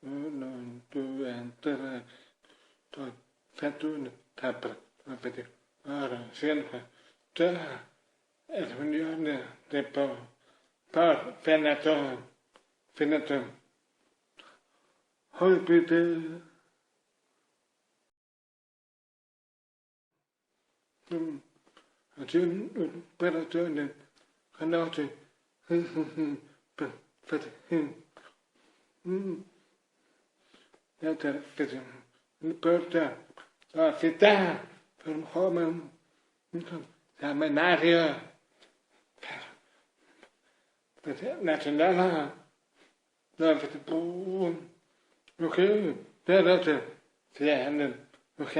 non tu entra to fatu tapra apete ara sienfa ta es unione de pa fenato holpite atun peratone kanate fat Later, porta a città per un uomo, la menaria, per nazionale, la per ok, per l'altro, ok.